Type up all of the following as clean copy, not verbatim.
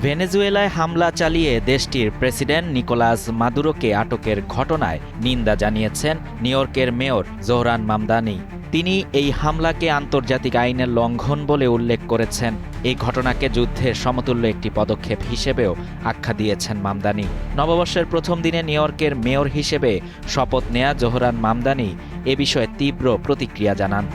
ভেনেজুয়েলায় হামলা চালিয়ে দেশটির প্রেসিডেন্ট নিকোলাস মাদুরোকে আটকের ঘটনায় নিন্দা জানিয়েছেন নিউ ইয়র্কের মেয়র জোহরান মামদানি। তিনি এই হামলাকে আন্তর্জাতিক আইনের লঙ্ঘন বলে উল্লেখ করেছেন। এই ঘটনাকে যুদ্ধের সমতুল্য একটি পদক্ষেপ হিসেবেও আখ্যা দিয়েছেন মামদানি। নববর্ষের প্রথম দিনে নিউ ইয়র্কের মেয়র হিসেবে শপথ নেয়া জোহরান মামদানি এ বিষয়ে তীব্র প্রতিক্রিয়া জানান।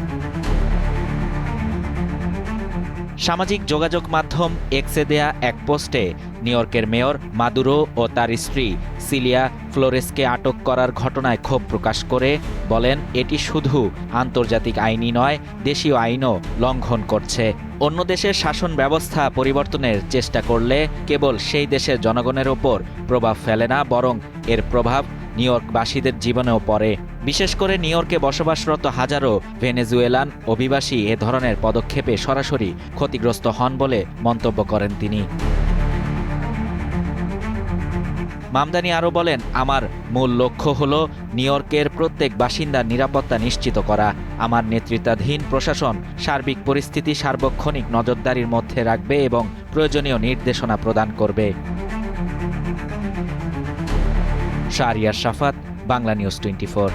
সামাজিক যোগাযোগ মাধ্যম এক্সে দেয়া এক পোস্টে নিউ ইয়র্কের মেয়র মাদুরো ও তার স্ত্রী সিলিয়া ফ্লোরেসকে আটক করার ঘটনায় ক্ষোভ প্রকাশ করে বলেন, এটি শুধু আন্তর্জাতিক আইনই নয়, দেশীয় আইনও লঙ্ঘন করছে। অন্য দেশের শাসন ব্যবস্থা পরিবর্তনের চেষ্টা করলে কেবল সেই দেশের জনগণের ওপর প্রভাব ফেলে না, বরং এর প্রভাব নিউ ইয়র্কবাসীদের জীবনেও পড়ে। বিশেষ করে নিউ ইয়র্কে বসবাসরত হাজারো ভেনেজুয়েলান অভিবাসী এ ধরনের পদক্ষেপে সরাসরি ক্ষতিগ্রস্ত হন বলে মন্তব্য করেন তিনি। মামদানি আরও বলেন, আমার মূল লক্ষ্য হল নিউ ইয়র্কের প্রত্যেক বাসিন্দার নিরাপত্তা নিশ্চিত করা। আমার নেতৃত্বাধীন প্রশাসন সার্বিক পরিস্থিতি সার্বক্ষণিক নজরদারির মধ্যে রাখবে এবং প্রয়োজনীয় নির্দেশনা প্রদান করবে। শাহরিয়ার শাফাত, বাংলা নিউজ 24।